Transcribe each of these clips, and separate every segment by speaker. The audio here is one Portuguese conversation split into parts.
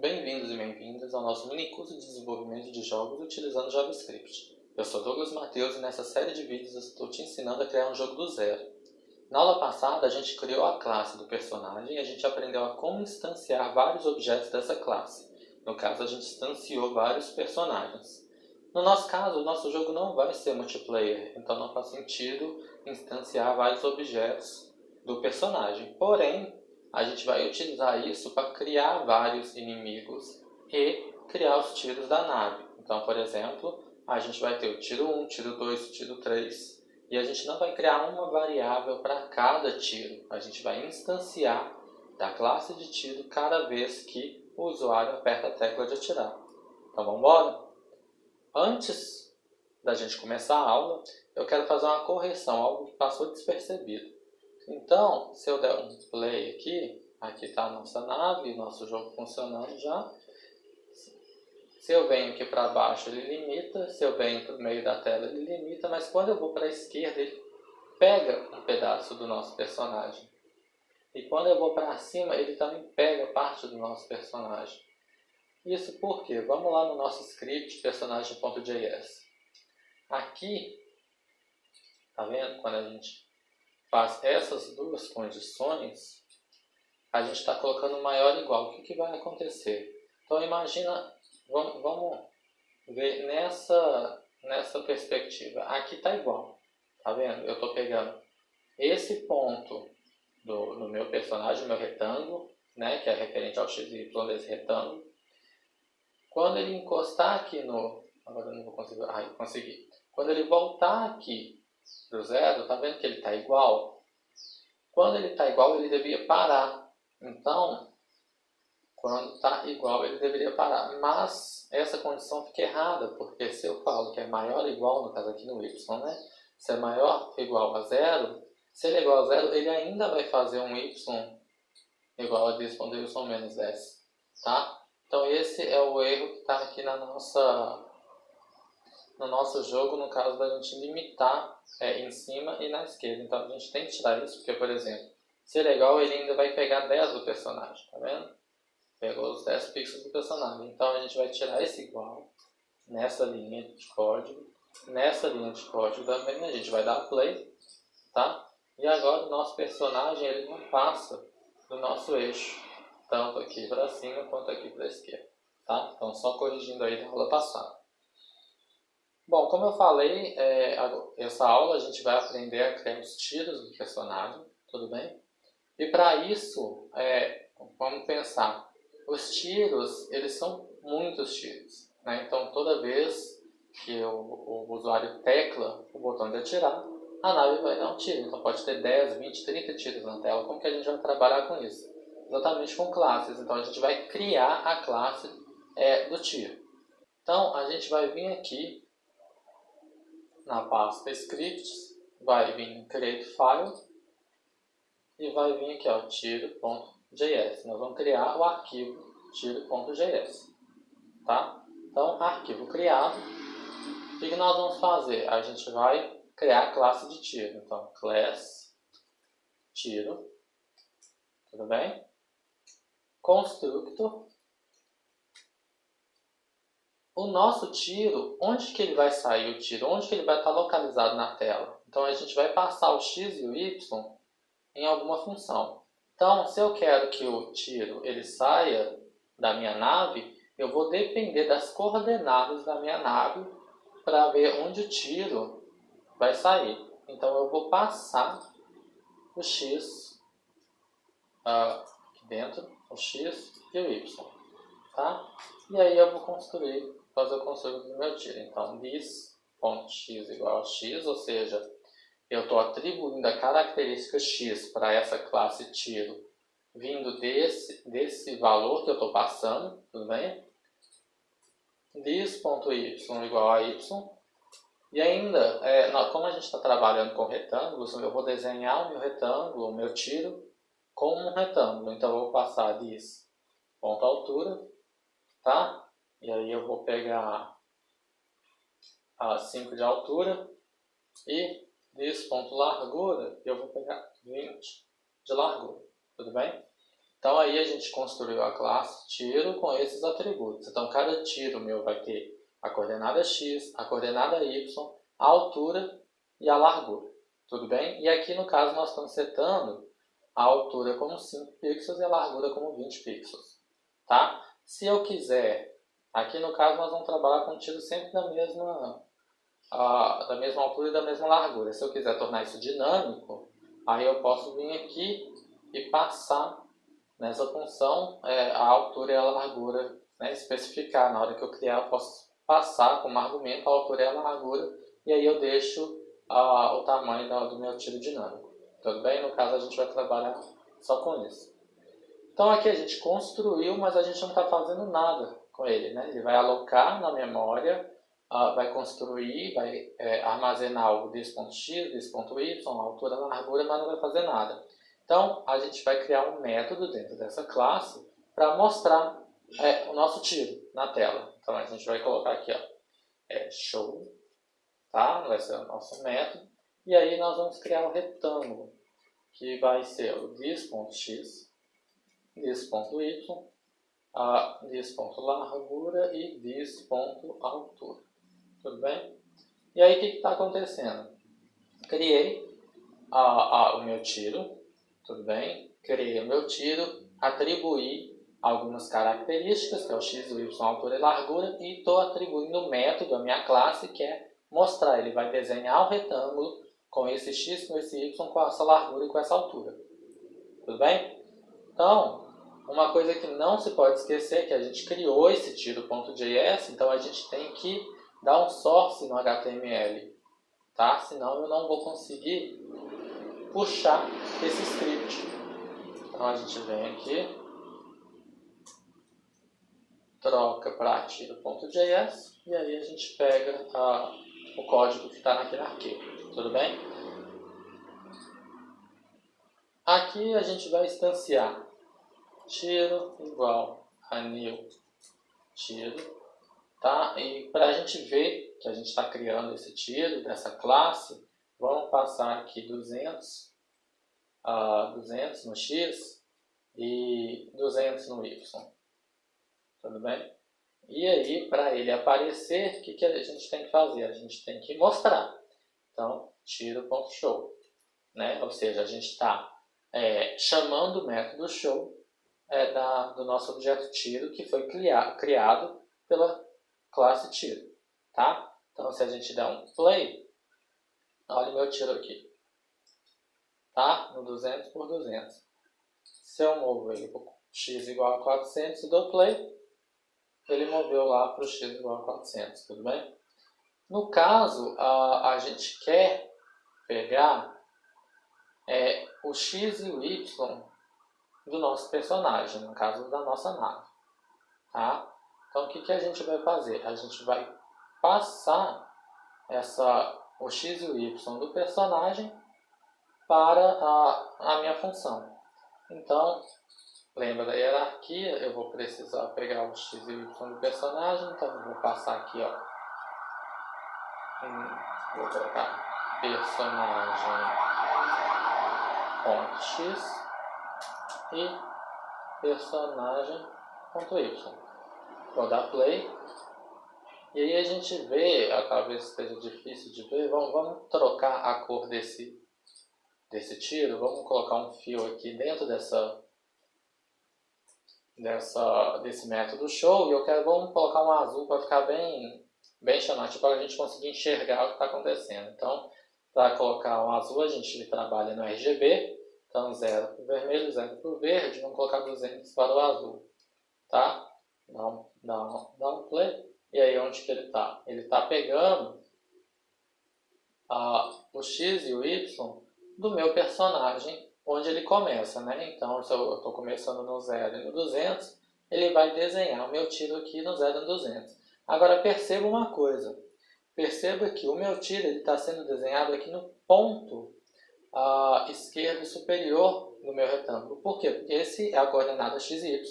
Speaker 1: Bem-vindos e bem-vindas ao nosso mini curso de desenvolvimento de jogos utilizando JavaScript. Eu sou Douglas Matheus e nessa série de vídeos eu estou te ensinando a criar um jogo do zero. Na aula passada a gente criou a classe do personagem e a gente aprendeu a como instanciar vários objetos dessa classe. No caso, a gente instanciou vários personagens. No nosso caso, o nosso jogo não vai ser multiplayer, então não faz sentido instanciar vários objetos do personagem. Porém, a gente vai utilizar isso para criar vários inimigos e criar os tiros da nave. Então, por exemplo, a gente vai ter o tiro 1, tiro 2, tiro 3. E a gente não vai criar uma variável para cada tiro. A gente vai instanciar da classe de tiro cada vez que o usuário aperta a tecla de atirar. Então, vamos embora? Antes da gente começar a aula, eu quero fazer uma correção, algo que passou despercebido. Então, se eu der um play aqui está a nossa nave, nosso jogo funcionando já. Se eu venho aqui para baixo, ele limita. Se eu venho para o meio da tela, ele limita. Mas quando eu vou para a esquerda, ele pega um pedaço do nosso personagem. E quando eu vou para cima, ele também pega parte do nosso personagem. Isso por quê? Vamos lá no nosso script, personagem.js. Aqui, tá vendo? Quando a gente faz essas duas condições, a gente está colocando maior ou igual. O que vai acontecer? Então imagina, vamos ver nessa perspectiva. Aqui está igual, tá vendo? Eu estou pegando esse ponto no meu personagem, meu retângulo, né, que é referente ao x e y desse retângulo. Quando ele encostar aqui no... Agora eu não vou conseguir... consegui. Quando ele voltar aqui do zero, tá vendo que ele está igual? Quando ele está igual, ele deveria parar. Então, quando está igual, ele deveria parar. Mas essa condição fica errada, porque se eu falo que é maior ou igual, no caso aqui no y, né? Se é maior ou igual a zero, se ele é igual a zero, ele ainda vai fazer um y igual a this.y menos s. Tá? Então esse é o erro que está aqui no nosso jogo, no caso da gente limitar em cima e na esquerda. Então a gente tem que tirar isso, porque, por exemplo, se ele é igual, ele ainda vai pegar 10 do personagem, tá vendo? Pegou os 10 pixels do personagem. Então a gente vai tirar esse igual nessa linha de código. Nessa linha de código também a gente vai dar play, tá? E agora o nosso personagem ele não passa do nosso eixo, tanto aqui para cima quanto aqui para a esquerda, tá? Então só corrigindo aí da aula passada. Bom, como eu falei, essa aula a gente vai aprender a criar os tiros do personagem, tudo bem? E para isso, vamos pensar, os tiros, eles são muitos tiros, né? Então toda vez que o usuário tecla o botão de atirar, a nave vai dar um tiro. Então pode ter 10, 20, 30 tiros na tela. Como que a gente vai trabalhar com isso? Exatamente com classes. Então a gente vai criar a classe do tiro. Então a gente vai vir aqui na pasta scripts, vai vir em create file e vai vir aqui, ó, tiro.js. Nós vamos criar o arquivo tiro.js, tá? Então, arquivo criado. O que nós vamos fazer? A gente vai criar a classe de tiro. Então, class tiro, tudo bem? Constructor. O nosso tiro, onde que ele vai sair o tiro? Onde que ele vai estar localizado na tela? Então, a gente vai passar o x e o y em alguma função. Então, se eu quero que o tiro ele saia da minha nave, eu vou depender das coordenadas da minha nave para ver onde o tiro vai sair. Então, eu vou passar o x aqui dentro, o x e o y, tá? E aí eu vou fazer o construir do meu tiro. Então, this.x igual a x, ou seja, eu estou atribuindo a característica x para essa classe tiro, vindo desse valor que eu estou passando, tudo bem? This.y igual a y. E ainda, como a gente está trabalhando com retângulos, eu vou desenhar o meu retângulo, o meu tiro, como um retângulo. Então eu vou passar this.altura, tá? E aí eu vou pegar a 5 de altura e this.largura, eu vou pegar 20 de largura, tudo bem? Então aí a gente construiu a classe tiro com esses atributos. Então cada tiro meu vai ter a coordenada x, a coordenada y, a altura e a largura. Tudo bem? E aqui no caso nós estamos setando a altura como 5 pixels e a largura como 20 pixels. Tá? Se eu quiser, aqui no caso nós vamos trabalhar com tiro sempre da mesma altura e da mesma largura. Se eu quiser tornar isso dinâmico, aí eu posso vir aqui e passar nessa função a altura e a largura, né, especificar. Na hora que eu criar, eu posso passar como argumento a altura e a largura, e aí eu deixo o tamanho do meu tiro dinâmico. Tudo bem? No caso, a gente vai trabalhar só com isso. Então aqui a gente construiu, mas a gente não está fazendo nada com ele, né? Ele vai alocar na memória, vai construir, vai armazenar o this.x, this.y, a altura, a largura, mas não vai fazer nada. Então, a gente vai criar um método dentro dessa classe para mostrar o nosso tiro na tela. Então, a gente vai colocar aqui, show, tá? Vai ser o nosso método. E aí, nós vamos criar o retângulo, que vai ser o this.x, this.y, this.largura e this.altura. Tudo bem? E aí, o que está acontecendo? Criei o meu tiro. Tudo bem? Criei o meu tiro, atribuí algumas características, que é o x, o y, a altura e largura, e estou atribuindo o método, a minha classe, que é mostrar. Ele vai desenhar o retângulo com esse x, com esse y, com essa largura e com essa altura. Tudo bem? Então, uma coisa que não se pode esquecer é que a gente criou esse tiro.js, então a gente tem que dar um source no HTML, tá? Senão eu não vou conseguir puxar esse script. Então a gente vem aqui, troca para tiro.js e aí a gente pega o código que está naquele arquivo. Tudo bem? Aqui a gente vai instanciar tiro igual a new tiro, tá? E para a gente ver que a gente está criando esse tiro dessa classe, vamos passar aqui 200 no x e 200 no y. Tudo bem? E aí, para ele aparecer, o que a gente tem que fazer? A gente tem que mostrar. Então, tiro.show. Né? Ou seja, a gente está chamando o método show do nosso objeto tiro, que foi criado pela classe tiro. Tá? Então, se a gente der um play, olha o meu tiro aqui. Tá? No 200 por 200. Se eu movo ele para x igual a 400 e dou play, ele moveu lá para o x igual a 400, tudo bem? No caso, a gente quer pegar o x e o y do nosso personagem, no caso da nossa nave. Tá? Então, o que a gente vai fazer? A gente vai passar o x e o y do personagem para a minha função. Então, lembra da hierarquia, eu vou precisar pegar o x e o y do personagem, então eu vou passar aqui, vou colocar personagem.x e personagem.y. Vou dar play. E aí a gente vê, talvez esteja difícil de ver, vamos trocar a cor desse tiro, vamos colocar um fio aqui dentro desse método show, e vamos colocar um azul para ficar bem chamativo, para a gente conseguir enxergar o que está acontecendo. Então, para colocar um azul, a gente trabalha no RGB, então 0 para o vermelho, 0 para o verde, vamos colocar 200 para o azul. Tá? Dá um play. E aí onde que ele está? Ele está pegando o x e o y do meu personagem, onde ele começa, né? Então, se eu estou começando no 0 e no 200, ele vai desenhar o meu tiro aqui no 0 e no 200. Agora, perceba uma coisa. Perceba que o meu tiro está sendo desenhado aqui no ponto esquerdo superior do meu retângulo. Por quê? Porque esse é a coordenada x e y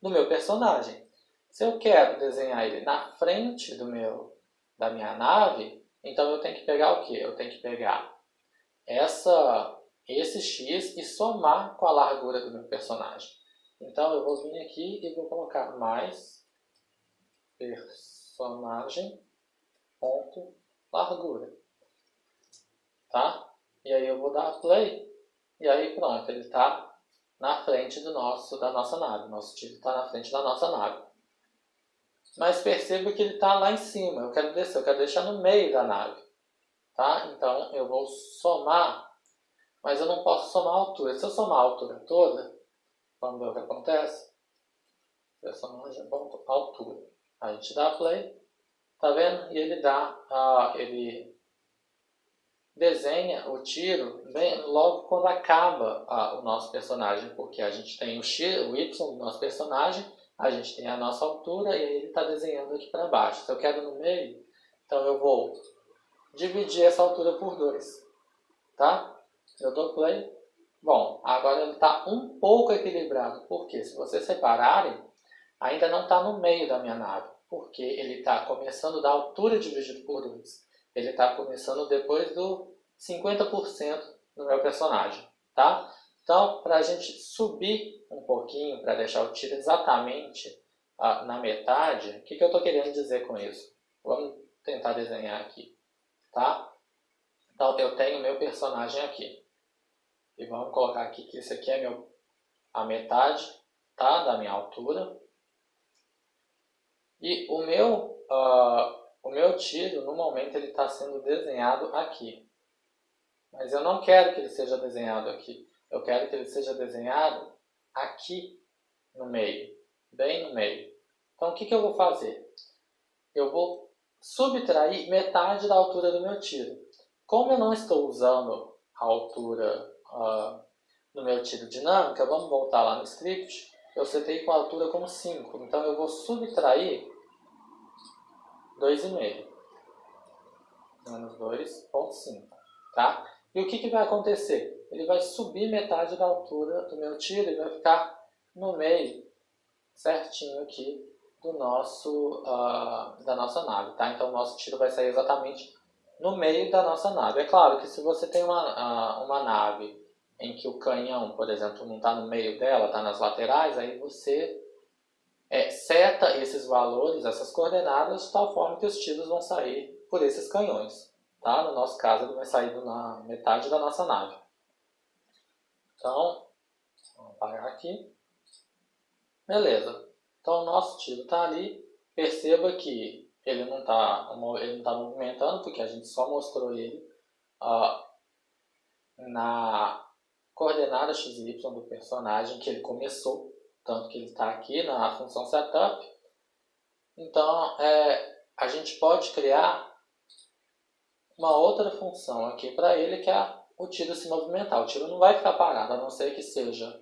Speaker 1: do meu personagem. Se eu quero desenhar ele na frente da minha nave, então eu tenho que pegar o quê? Eu tenho que pegar esse x e somar com a largura do meu personagem. Então eu vou vir aqui e vou colocar mais personagem ponto largura, tá? E aí eu vou dar play e aí pronto, ele está na frente da nossa nave. Nosso tiro está na frente da nossa nave. Mas perceba que ele está lá em cima. Eu quero descer, eu quero deixar no meio da nave, tá? Então eu vou somar, mas eu não posso somar a altura. Se eu somar a altura toda, vamos ver o que acontece. Personagem ponto altura. A gente dá play, tá vendo? E ele ele desenha o tiro bem logo quando acaba o nosso personagem, porque a gente tem o Y do nosso personagem, a gente tem a nossa altura e aí ele está desenhando aqui para baixo. Se eu quero no meio, então eu vou dividir essa altura por 2, tá? Eu dou play. Bom, agora ele está um pouco equilibrado, porque se vocês separarem, ainda não está no meio da minha nave, porque ele está começando da altura dividido por 2. Ele está começando depois do 50% do meu personagem, tá? Então, para a gente subir um pouquinho, para deixar o tiro exatamente na metade, o que eu estou querendo dizer com isso? Vamos tentar desenhar aqui, tá? Então, eu tenho meu personagem aqui. E vamos colocar aqui que esse aqui é a metade, tá? Da minha altura. E o meu tiro, no momento, ele está sendo desenhado aqui. Mas eu não quero que ele seja desenhado aqui. Eu quero que ele seja desenhado aqui no meio, bem no meio. Então, o que eu vou fazer? Eu vou subtrair metade da altura do meu tiro. Como eu não estou usando a altura no meu tiro dinâmica, vamos voltar lá no script. Eu setei com a altura como 5. Então, eu vou subtrair 2,5. Menos 2,5. Tá? E o que vai acontecer? Ele vai subir metade da altura do meu tiro e vai ficar no meio, certinho aqui, da nossa nave. Tá? Então, o nosso tiro vai sair exatamente no meio da nossa nave. É claro que se você tem uma nave em que o canhão, por exemplo, não está no meio dela, está nas laterais, aí você seta esses valores, essas coordenadas, de tal forma que os tiros vão sair por esses canhões. Tá? No nosso caso, ele vai sair na metade da nossa nave. Então, vamos parar aqui. Beleza. Então, o nosso tiro está ali. Perceba que ele não está movimentando, porque a gente só mostrou ele na coordenada XY do personagem que ele começou. Tanto que ele está aqui na função setup. Então, a gente pode criar uma outra função aqui para ele, que é o tiro se movimentar. O tiro não vai ficar parado, a não ser que seja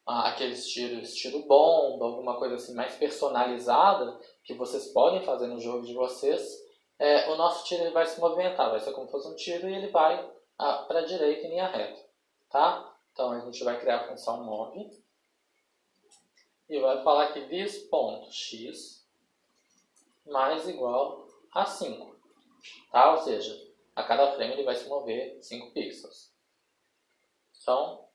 Speaker 1: aqueles tiros estilo bomba, alguma coisa assim mais personalizada, que vocês podem fazer no jogo de vocês. O nosso tiro ele vai se movimentar, vai ser como se fosse um tiro e ele vai para a direita em linha reta. Tá? Então a gente vai criar a função move e vai falar que this.x mais igual a 5. Tá? Ou seja, a cada frame ele vai se mover 5 pixels. Então,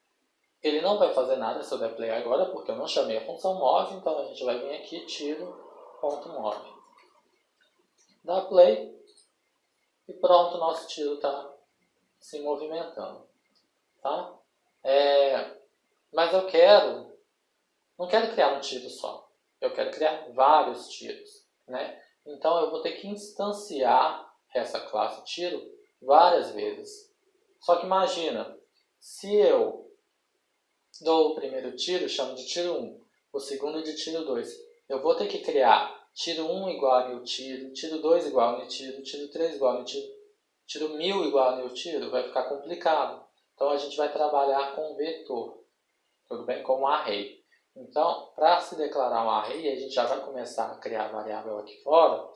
Speaker 1: ele não vai fazer nada se eu der play agora, porque eu não chamei a função move, então a gente vai vir aqui, tiro.move. Dá play e pronto, nosso tiro está se movimentando. Tá? Mas eu não quero criar um tiro só, eu quero criar vários tiros, né? Então eu vou ter que instanciar essa classe tiro várias vezes. Só que imagina, se eu dou o primeiro tiro, chamo de tiro 1, o segundo de tiro 2, eu vou ter que criar tiro 1 igual a new tiro, tiro 2 igual a new tiro, tiro 3 igual a new tiro, tiro 1000 igual a new tiro, vai ficar complicado. Então a gente vai trabalhar com vetor, tudo bem? Com um array. Então, para se declarar um array, a gente já vai começar a criar a variável aqui fora.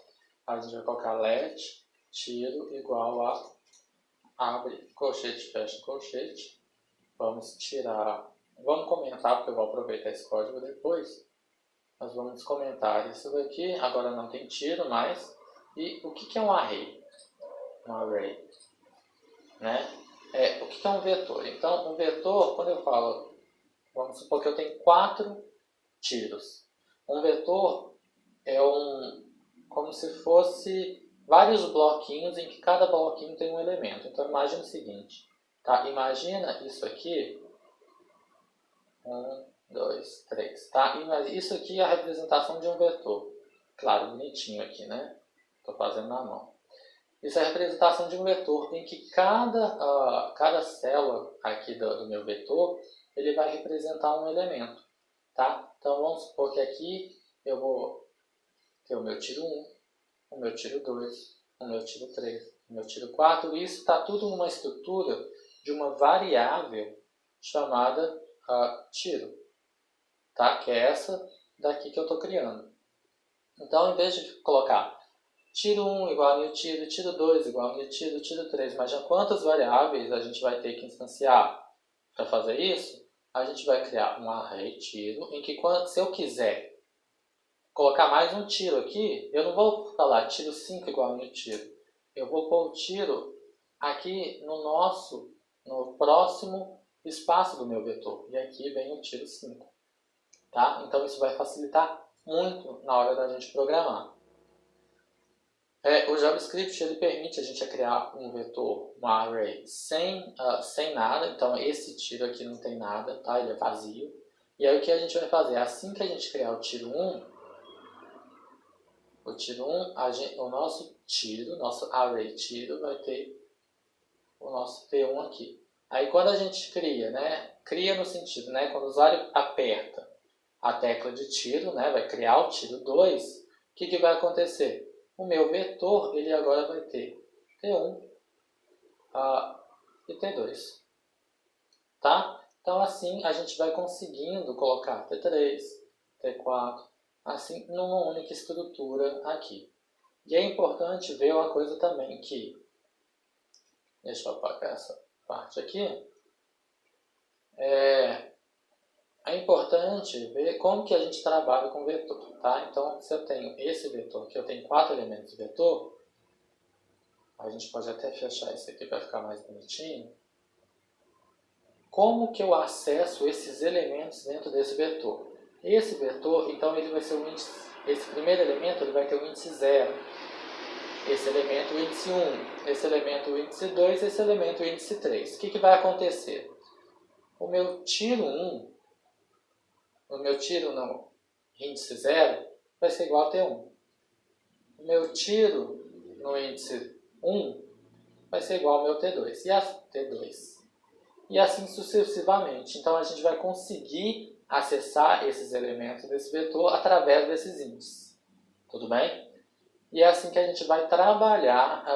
Speaker 1: A gente vai colocar let tiro igual a abre colchete, fecha colchete. Vamos comentar, porque eu vou aproveitar esse código depois. Nós vamos comentar isso daqui. Agora não tem tiro mais. E o que é um array? Um array, né? O que é um vetor? Então, um vetor, quando eu falo, vamos supor que eu tenho 4 tiros. Um vetor é como se fosse vários bloquinhos em que cada bloquinho tem um elemento. Então imagina o seguinte, tá? Imagina isso aqui, 1, 2, 3, tá? Isso aqui é a representação de um vetor. Claro, bonitinho aqui, né? Estou fazendo na mão. Isso é a representação de um vetor em que cada célula aqui do meu vetor, ele vai representar um elemento, tá? Então vamos supor que aqui eu vou ter o meu tiro 1, o meu tiro 2, o meu tiro 3, o meu tiro 4, e isso está tudo numa estrutura de uma variável chamada tiro, tá? Que é essa daqui que eu estou criando. Então, em vez de colocar tiro 1 igual a new tiro, tiro 2 igual a new tiro, tiro 3, mas já quantas variáveis a gente vai ter que instanciar para fazer isso? A gente vai criar um array tiro, em que se eu quiser colocar mais um tiro aqui, eu não vou falar tiro 5 igual a new tiro. Eu vou pôr o tiro aqui no próximo espaço do meu vetor. E aqui vem o tiro 5. Tá? Então isso vai facilitar muito na hora da gente programar. O JavaScript ele permite a gente criar um vetor, um array, sem nada. Então esse tiro aqui não tem nada, tá? Ele é vazio. E aí o que a gente vai fazer? Assim que a gente criar o tiro 1, o nosso tiro, nosso array tiro, vai ter o nosso T1 aqui. Aí quando a gente cria, né? Cria no sentido, né? Quando o usuário aperta a tecla de tiro, né? Vai criar o tiro 2, o que vai acontecer? O meu vetor, ele agora vai ter T1 e T2. Tá? Então assim a gente vai conseguindo colocar T3, T4, assim numa única estrutura aqui. E é importante ver uma coisa também que, deixa eu apagar essa parte aqui, é importante ver como que a gente trabalha com vetor, tá? Então, se eu tenho esse vetor aqui, eu tenho 4 elementos de vetor, a gente pode até fechar isso aqui para ficar mais bonitinho. Como que eu acesso esses elementos dentro desse vetor? Esse vetor, então, ele vai ser o índice, esse primeiro elemento ele vai ter o índice 0. Esse elemento o índice 1, esse elemento o índice 2, esse elemento o índice 3. O que vai acontecer? O meu tiro 1, o meu tiro no índice 0, vai ser igual a T1. O meu tiro no índice 1 vai ser igual ao meu T2 e a T2. E assim sucessivamente. Então a gente vai conseguir acessar esses elementos desse vetor através desses índices. Tudo bem? E é assim que a gente vai trabalhar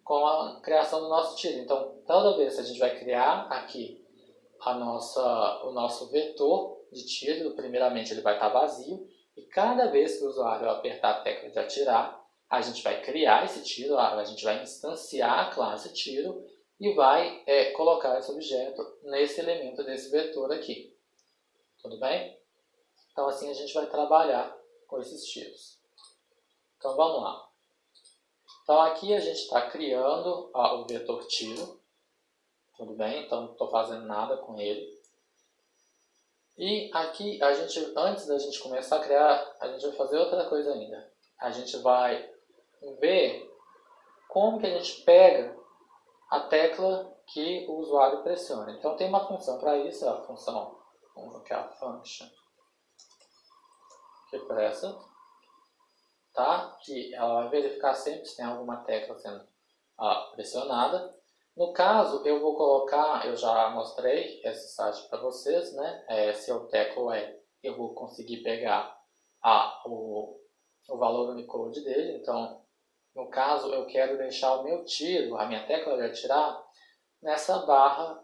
Speaker 1: com a criação do nosso tiro. Então, toda vez que a gente vai criar aqui o nosso vetor de tiro, primeiramente ele vai estar vazio, e cada vez que o usuário apertar a tecla de atirar, a gente vai criar esse tiro, a gente vai instanciar a classe tiro e vai colocar esse objeto nesse elemento desse vetor aqui. Tudo bem? Então assim a gente vai trabalhar com esses tiros. Então vamos lá. Então aqui a gente está criando o vetor tiro. Tudo bem? Então não estou fazendo nada com ele. E aqui, antes da gente começar a criar, a gente vai fazer outra coisa ainda. A gente vai ver como que a gente pega a tecla que o usuário pressiona. Então tem uma função para isso, a função, vamos colocar a function, que pressa, tá? Que ela vai verificar sempre se tem alguma tecla sendo pressionada. No caso, eu vou colocar, eu já mostrei esse site para vocês, né? Se eu teclo eu vou conseguir pegar o valor Unicode dele. Então, no caso, eu quero deixar o meu tiro, a minha tecla de atirar, nessa barra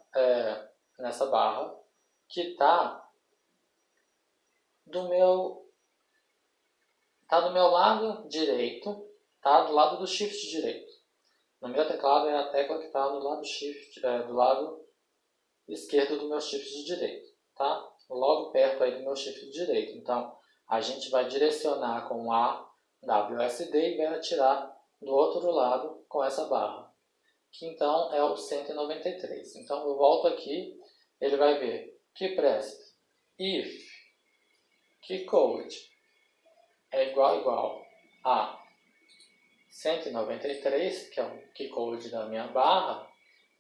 Speaker 1: que está do meu lado direito, tá? Do lado do shift direito. No meu teclado é a tecla que está do lado do lado esquerdo do meu shift direito, tá? Logo perto aí do meu shift direito. Então, a gente vai direcionar com a WSD e vai atirar do outro lado com essa barra, que então é o 193. Então, eu volto aqui, ele vai ver que presta if keycode é igual a 193, que é o keycode da minha barra,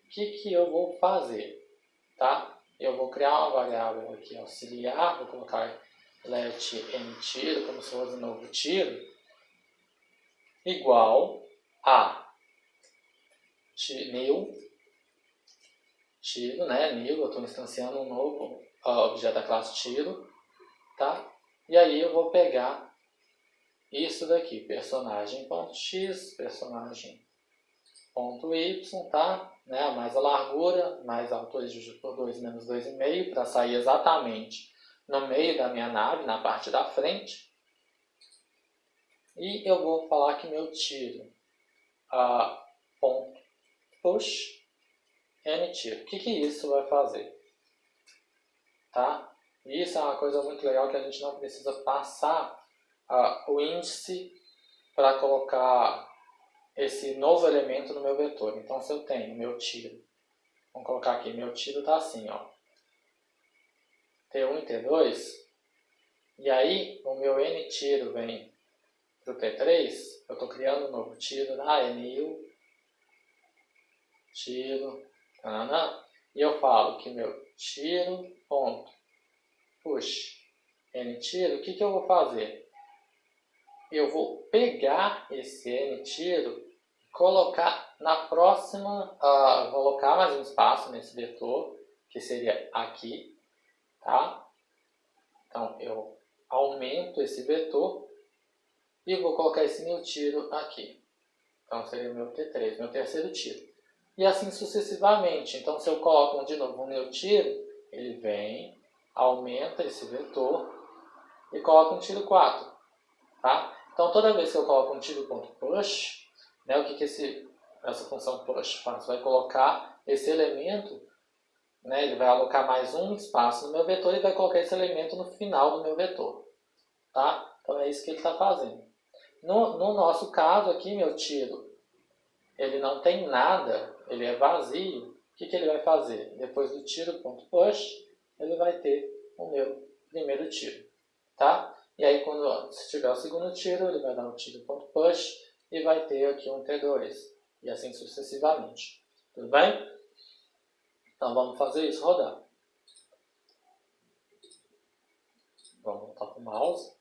Speaker 1: o que eu vou fazer? Tá? Eu vou criar uma variável aqui auxiliar, vou colocar let n tiro, como se fosse um novo tiro, igual a new, tiro, né? New, eu estou instanciando um novo objeto da classe tiro, tá? E aí eu vou pegar isso daqui, personagem.x, personagem.y, tá? Né? Mais a largura, mais a altura dividido por 2 menos 2,5, para sair exatamente no meio da minha nave, na parte da frente. E eu vou falar que meu tiro, ponto push, n tiro. O que isso vai fazer? Tá? Isso é uma coisa muito legal que a gente não precisa passar o índice para colocar esse novo elemento no meu vetor. Então, se eu tenho meu tiro, vamos colocar aqui, meu tiro está assim, ó, T1 e T2, e aí o meu N tiro vem para o T3, eu estou criando um novo tiro, new, tiro, e eu falo que meu tiro, ponto, push, N tiro, o que eu vou fazer? Eu vou pegar esse N tiro e colocar na próxima, vou colocar mais um espaço nesse vetor, que seria aqui, tá? Então, eu aumento esse vetor e vou colocar esse meu tiro aqui. Então, seria o meu T3, meu terceiro tiro. E assim sucessivamente. Então, se eu coloco de novo o meu tiro, ele vem, aumenta esse vetor e coloca um tiro 4. Tá? Então, toda vez que eu coloco um tiro.push, né, o que essa função push faz? Vai colocar esse elemento, né, ele vai alocar mais um espaço no meu vetor e vai colocar esse elemento no final do meu vetor. Tá? Então, é isso que ele está fazendo. No nosso caso aqui, meu tiro, ele não tem nada, ele é vazio. O que ele vai fazer? Depois do tiro.push, ele vai ter o meu primeiro tiro. Tá? E aí, se tiver o segundo tiro, ele vai dar um tiro.push e vai ter aqui um T2. E assim sucessivamente. Tudo bem? Então, vamos fazer isso rodar. Vamos voltar para o mouse.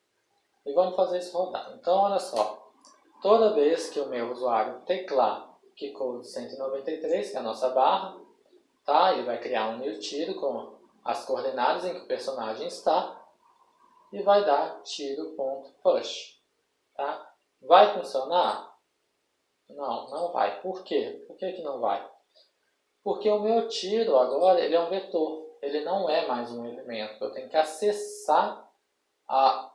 Speaker 1: E vamos fazer isso rodar. Então, olha só. Toda vez que o meu usuário teclar keycode 193, que é a nossa barra, tá? Ele vai criar um new tiro com as coordenadas em que o personagem está e vai dar tiro.push. Tá? Vai funcionar? Não, não vai. Por quê? Por que não vai? Porque o meu tiro agora ele é um vetor, ele não é mais um elemento. Eu tenho que acessar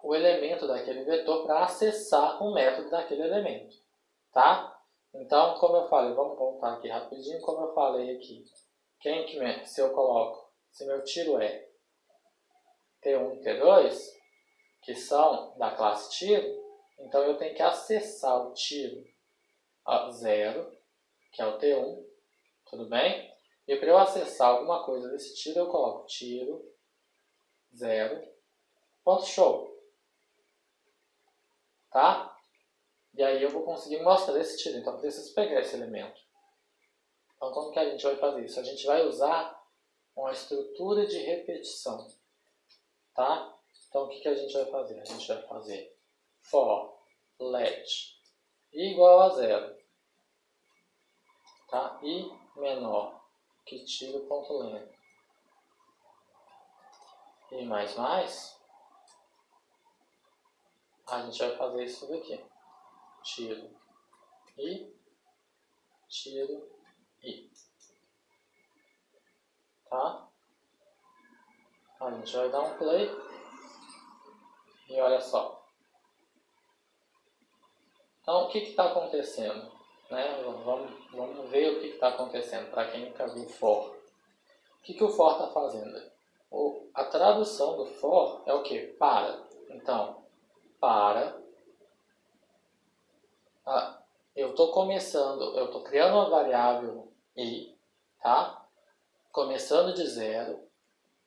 Speaker 1: o elemento daquele vetor para acessar o método daquele elemento. Tá? Então, como eu falei, vamos voltar aqui rapidinho, como eu falei aqui. Se eu coloco, se meu tiro é T1 e T2, que são da classe tiro, então eu tenho que acessar o tiro 0, que é o T1, tudo bem? E para eu acessar alguma coisa desse tiro, eu coloco tiro 0, ponto show. Tá? E aí eu vou conseguir mostrar esse tiro. Então eu preciso pegar esse elemento. Então como que a gente vai fazer isso? A gente vai usar uma estrutura de repetição. Tá? Então o que a gente vai fazer? A gente vai fazer for let igual a 0. Tá? E menor que tiro.length. E mais. A gente vai fazer isso daqui. Tiro e tiro e. Tá? A gente vai dar um play. E olha só. Então, o que está acontecendo? Né? Vamos ver o que está acontecendo, para quem nunca viu for. O que o for está fazendo? A tradução do for é o que? Para. Então, para. Eu estou criando uma variável i, tá? Começando de 0.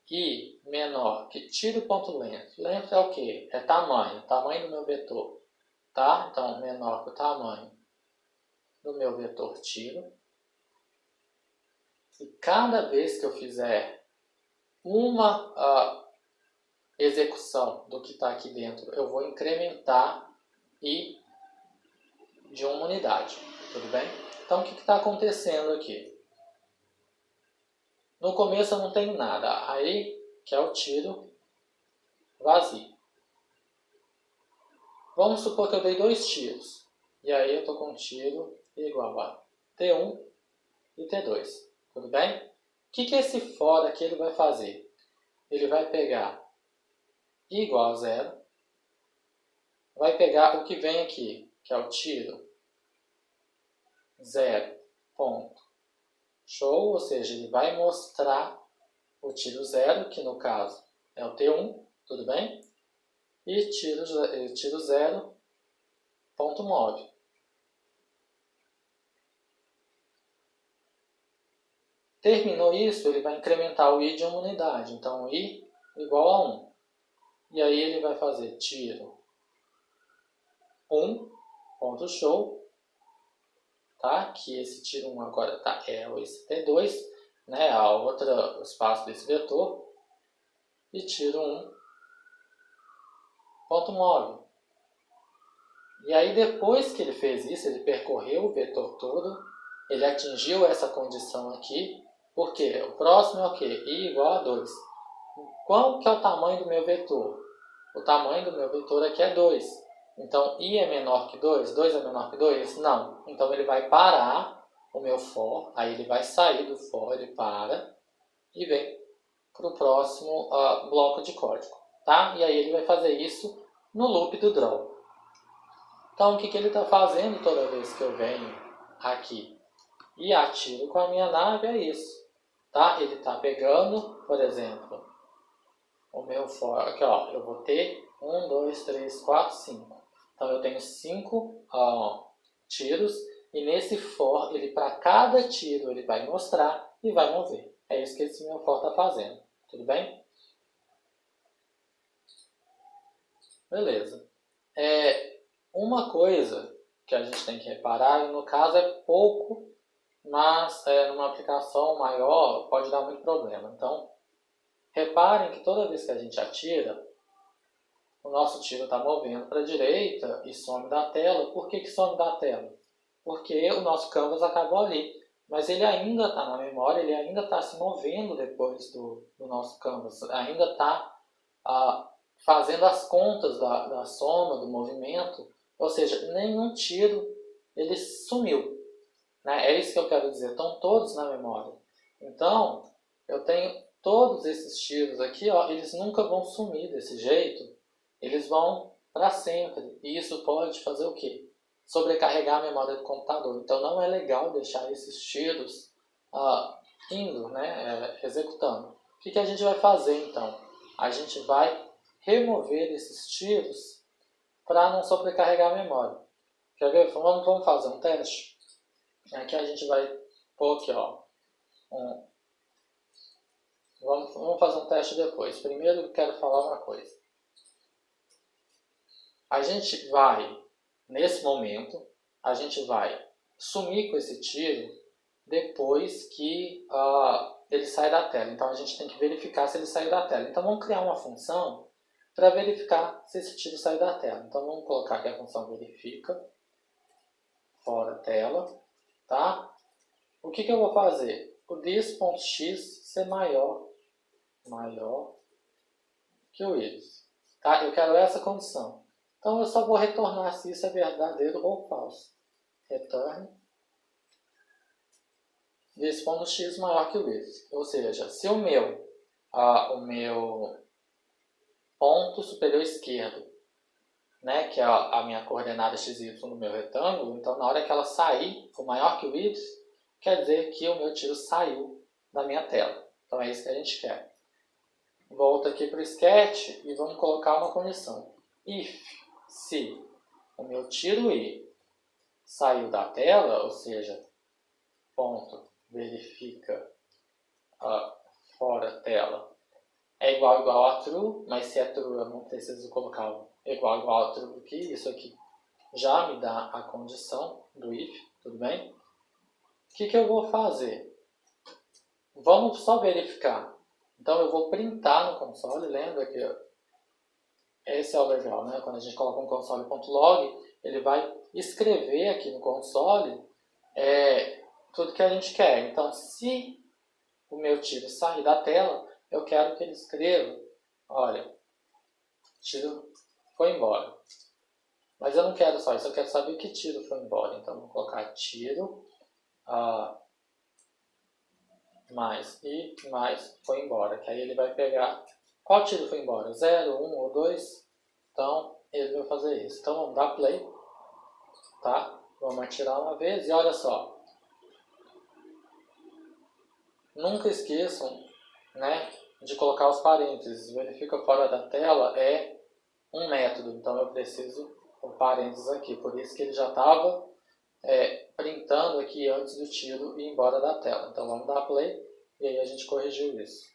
Speaker 1: E menor que tiro.length. Length é o que? É tamanho do meu vetor. Tá? Então, menor que o tamanho do meu vetor tiro. E cada vez que eu fizer uma execução do que está aqui dentro, eu vou incrementar i de uma unidade. Tudo bem? Então, o que está acontecendo aqui? No começo eu não tenho nada. Aí, que é o tiro vazio. Vamos supor que eu dei 2 tiros. E aí eu estou com um tiro igual a T1 e T2. Tudo bem? O que esse for aqui ele vai fazer? Ele vai pegar i igual a 0. Vai pegar o que vem aqui, que é o tiro 0 ponto show, ou seja, ele vai mostrar o tiro 0, que no caso é o T1, tudo bem? E tiro 0 ponto move. Terminou isso, ele vai incrementar o i de uma unidade, então i igual a 1. E aí ele vai fazer tiro 1 ponto show, tá? Que esse tiro 1 agora tá, é esse T2, né? A outra espaço desse vetor, e tiro 1 ponto move. E aí depois que ele fez isso, ele percorreu o vetor todo, ele atingiu essa condição aqui, porque o próximo é o quê? I igual a 2. Qual que é o tamanho do meu vetor? O tamanho do meu vetor aqui é 2. Então, i é menor que 2? 2 é menor que 2? Não. Então, ele vai parar o meu for, aí ele vai sair do for, ele para, e vem para o próximo bloco de código. Tá? E aí ele vai fazer isso no loop do draw. Então, o que ele está fazendo toda vez que eu venho aqui e atiro com a minha nave é isso. Tá? Ele está pegando, por exemplo, o meu for aqui, ó, eu vou ter 1, 2, 3, 4, 5. Então eu tenho 5 tiros e nesse for, ele para cada tiro ele vai mostrar e vai mover. É isso que esse meu for está fazendo. Tudo bem? Beleza. Uma coisa que a gente tem que reparar, e no caso é pouco, mas numa aplicação maior pode dar muito problema. Então, reparem que toda vez que a gente atira, o nosso tiro está movendo para a direita e some da tela. Por que some da tela? Porque o nosso canvas acabou ali. Mas ele ainda está na memória, ele ainda está se movendo depois do nosso canvas. Ainda está fazendo as contas da soma, do movimento. Ou seja, nenhum tiro ele sumiu. Né? É isso que eu quero dizer. Estão todos na memória. Então, eu tenho todos esses tiros aqui, ó, eles nunca vão sumir desse jeito. Eles vão para sempre. E isso pode fazer o quê? Sobrecarregar a memória do computador. Então não é legal deixar esses tiros indo, né, executando. O que a gente vai fazer então? A gente vai remover esses tiros para não sobrecarregar a memória. Quer ver? Vamos fazer um teste? Aqui a gente vai pôr aqui, ó. Vamos fazer um teste depois. Primeiro eu quero falar uma coisa. A gente vai, nesse momento, a gente vai sumir com esse tiro depois que ele sai da tela. Então a gente tem que verificar se ele saiu da tela. Então vamos criar uma função para verificar se esse tiro saiu da tela. Então vamos colocar aqui a função verifica, fora tela, tá? O que eu vou fazer? O this.x ser maior que o is. Tá? Eu quero essa condição. Então eu só vou retornar se isso é verdadeiro ou falso. Return this.x maior que o is. Ou seja, se o meu ponto superior esquerdo, né, que é a minha coordenada xy no meu retângulo, então na hora que ela sair for maior que o y, quer dizer que o meu tiro saiu da minha tela. Então é isso que a gente quer. Volto aqui para o sketch e vamos colocar uma condição. If, se o meu tiro i saiu da tela, ou seja, ponto verifica fora tela é igual a true, mas se é true eu não preciso colocar o igual a true aqui, isso aqui já me dá a condição do if, tudo bem? O que eu vou fazer? Vamos só verificar. Então eu vou printar no console, lembra que esse é o legal, né? Quando a gente coloca um console.log, ele vai escrever aqui no console tudo que a gente quer. Então, se o meu tiro sair da tela, eu quero que ele escreva, olha, o tiro foi embora. Mas eu não quero só isso, eu quero saber que tiro foi embora. Então, vou colocar tiro mais foi embora. Que aí ele vai pegar qual tiro foi embora, 0, 1 ou 2. Então, ele vai fazer isso. Então, vamos dar play. Tá? Vamos atirar uma vez e olha só. Nunca esqueçam, né, de colocar os parênteses. Verifica fora da tela é um método. Então, eu preciso o parênteses aqui. Por isso que ele já estava printando aqui antes do tiro ir embora da tela. Então, vamos dar play e aí a gente corrigiu isso.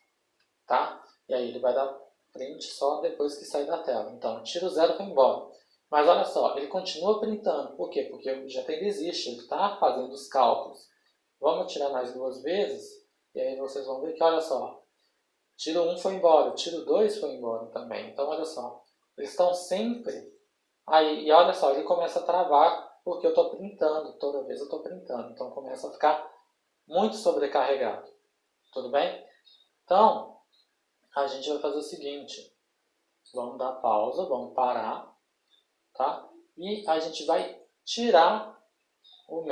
Speaker 1: Tá? E aí ele vai dar print só depois que sair da tela. Então, tiro 0 foi embora. Mas olha só, ele continua printando. Por quê? Porque o objeto ainda existe, ele está fazendo os cálculos. Vamos tirar mais 2 vezes, e aí vocês vão ver que, olha só, tiro 1 foi embora, tiro 2 foi embora também. Então, olha só, eles estão sempre aí. E olha só, ele começa a travar porque eu estou printando, toda vez eu estou printando. Então, começa a ficar muito sobrecarregado. Tudo bem? Então, a gente vai fazer o seguinte, vamos dar pausa, vamos parar, tá? E a gente vai tirar o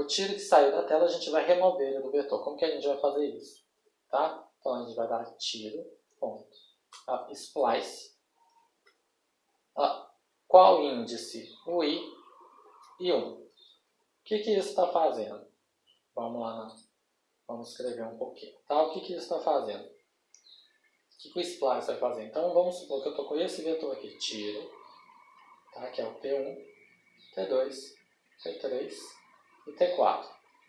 Speaker 1: tiro que saiu da tela, a gente vai remover ele do vetor. Como que a gente vai fazer isso? Tá? Então a gente vai dar tiro, ponto, splice, qual índice? O i e 1. O que isso está fazendo? Vamos lá, vamos escrever um pouquinho. Tá? O que isso está fazendo? O que o splice vai fazer? Então vamos supor que eu estou com esse vetor aqui, tiro, tá? Que é o T1, T2, T3 e T4.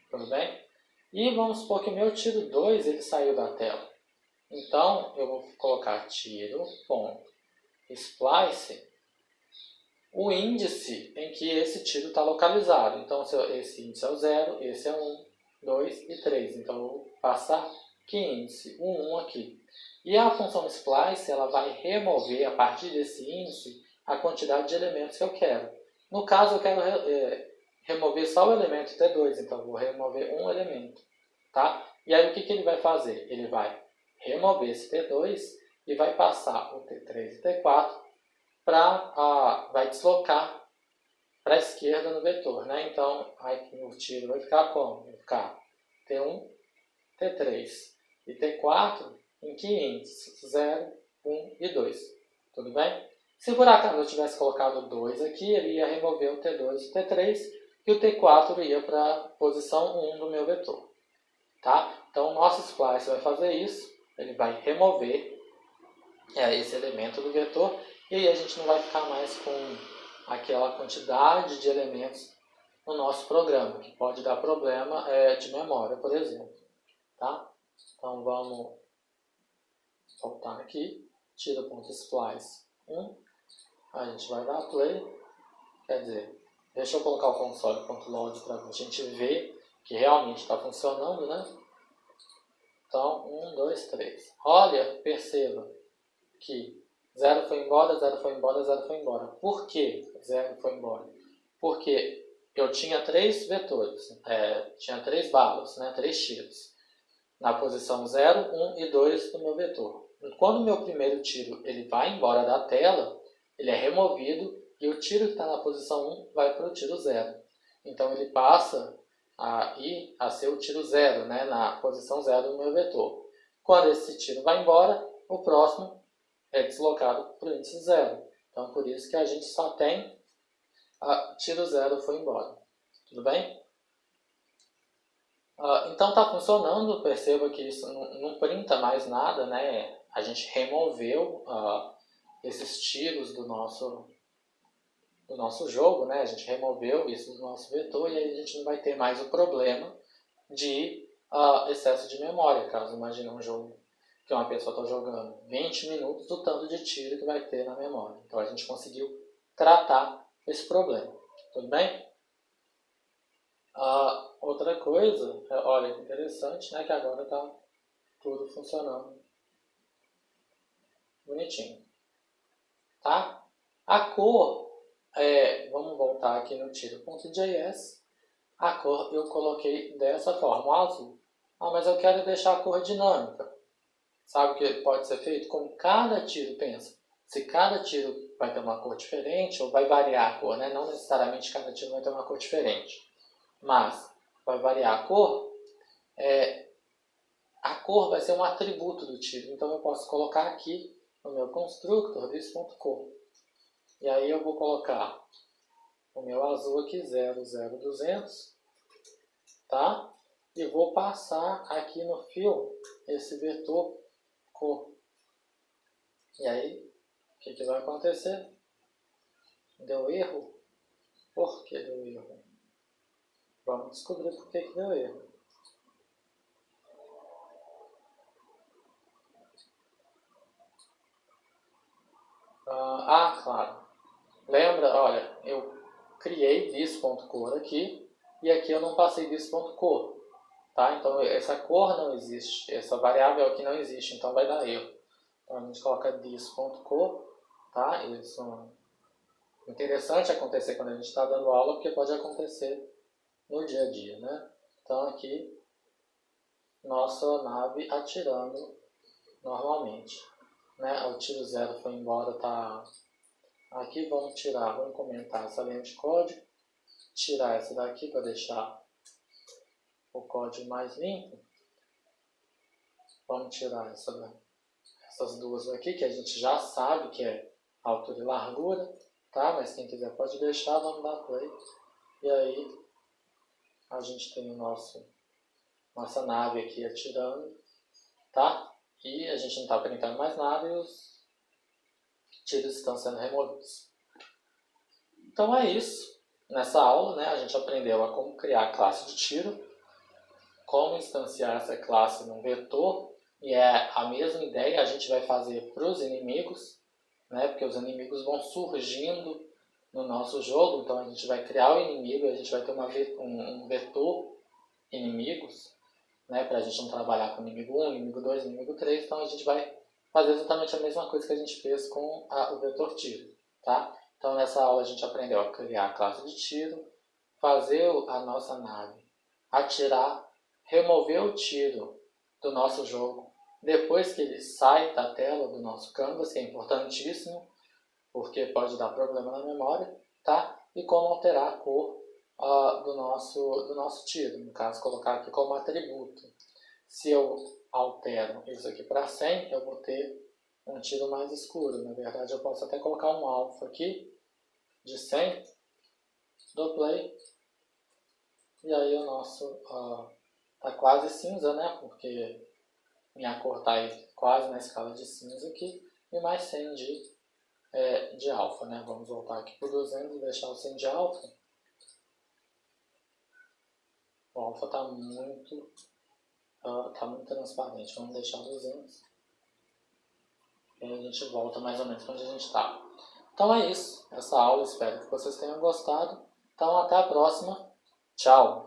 Speaker 1: Tudo bem? E vamos supor que o meu tiro 2 ele saiu da tela. Então eu vou colocar tiro, ponto, splice, o índice em que esse tiro está localizado. Então esse índice é o 0, esse é 1, 2 e 3. Então eu vou passar que índice? O 1 aqui. E a função splice ela vai remover a partir desse índice a quantidade de elementos que eu quero. No caso eu quero remover só o elemento T2, então eu vou remover um elemento. Tá? E aí o que ele vai fazer? Ele vai remover esse T2 e vai passar o T3 e T4 vai deslocar para a esquerda no vetor. Né? Então aí o tiro vai ficar como? Vai ficar T1, T3 e T4 em que índices? 0, 1 e 2. Tudo bem? Se por acaso eu tivesse colocado 2 aqui, ele ia remover o T2 e o T3 e o T4 ia para a posição 1 do meu vetor. Tá? Então o nosso splice vai fazer isso, ele vai remover esse elemento do vetor e aí a gente não vai ficar mais com aquela quantidade de elementos no nosso programa, que pode dar problema de memória, por exemplo. Tá? Então vamos voltar aqui, tira.splice 1, a gente vai dar play, quer dizer, deixa eu colocar o console.log para a gente ver que realmente está funcionando, né? Então, 1, 2, 3. Olha, perceba que 0 foi embora, 0 foi embora, 0 foi embora. Por que 0 foi embora? Porque eu tinha 3 vetores, tinha 3 balas, né, 3 tiros, na posição 0, 1 e 2 do meu vetor. Quando o meu primeiro tiro ele vai embora da tela, ele é removido e o tiro que está na posição 1 vai para o tiro 0. Então ele passa a ser o tiro 0, né, na posição 0 do meu vetor. Quando esse tiro vai embora, o próximo é deslocado para o índice 0. Então por isso que a gente só tem tiro 0 foi embora. Tudo bem? Então está funcionando, perceba que isso não printa mais nada, né? A gente removeu esses tiros do nosso jogo, né? A gente removeu isso do nosso vetor e aí a gente não vai ter mais o problema de excesso de memória, caso imagine um jogo que uma pessoa está jogando 20 minutos, do tanto de tiro que vai ter na memória. Então a gente conseguiu tratar esse problema. Tudo bem? Outra coisa, olha que interessante, né, que agora está tudo funcionando bonitinho. Tá? A cor, vamos voltar aqui no tiro.js. A cor eu coloquei dessa forma, o azul. Mas eu quero deixar a cor dinâmica. Sabe o que pode ser feito? Com cada tiro, pensa. Se cada tiro vai ter uma cor diferente, ou vai variar a cor, né? Não necessariamente cada tiro vai ter uma cor diferente. Mas vai variar a cor. A cor vai ser um atributo do tiro. Então eu posso colocar aqui no meu constructor this.cor. E aí eu vou colocar o meu azul aqui, 00200, tá? E vou passar aqui no fio esse vetor cor. E aí, o que vai acontecer? Deu erro? Por que deu erro? Vamos descobrir por que deu erro. Claro. Lembra, olha, eu criei this.cor aqui, e aqui eu não passei this.cor. Tá? Então essa cor não existe, essa variável aqui não existe, então vai dar erro. Então a gente coloca this.cor, tá? Isso é interessante acontecer quando a gente está dando aula, porque pode acontecer no dia a dia, né? Então aqui, nossa nave atirando normalmente, né? O tiro 0 foi embora, tá? Aqui vamos comentar essa linha de código, tirar essa daqui para deixar o código mais limpo. Vamos tirar essas duas aqui, que a gente já sabe que é altura e largura, tá? Mas quem quiser pode deixar, vamos dar play. E aí a gente tem nossa nave aqui atirando, tá? E a gente não está brincando mais nada e os tiros estão sendo removidos. Então é isso. Nessa aula, né, a gente aprendeu a como criar a classe de tiro, como instanciar essa classe num vetor, e é a mesma ideia a gente vai fazer para os inimigos, né, porque os inimigos vão surgindo no nosso jogo, então a gente vai criar o inimigo, a gente vai ter um vetor inimigos, né, para a gente não trabalhar com inimigo 1, inimigo 2, inimigo 3, então a gente vai fazer exatamente a mesma coisa que a gente fez com o vetor tiro. Tá? Então nessa aula a gente aprendeu a criar a classe de tiro, fazer a nossa nave atirar, remover o tiro do nosso jogo depois que ele sai da tela do nosso canvas, que é importantíssimo, porque pode dar problema na memória, tá? E como alterar a cor do nosso tiro, no caso colocar aqui como atributo. Se eu altero isso aqui para 100, eu vou ter um tiro mais escuro. Na verdade eu posso até colocar um alfa aqui de 100, dou play, e aí o nosso tá quase cinza, né? Porque minha cor tá aí quase na escala de cinza aqui, e mais 100 de alfa, né? Vamos voltar aqui para o 200 e deixar o 100 de alfa. O alfa está muito transparente, vamos deixar 200. E aí a gente volta mais ou menos para onde a gente está. Então é isso, essa aula, espero que vocês tenham gostado. Então até a próxima, tchau!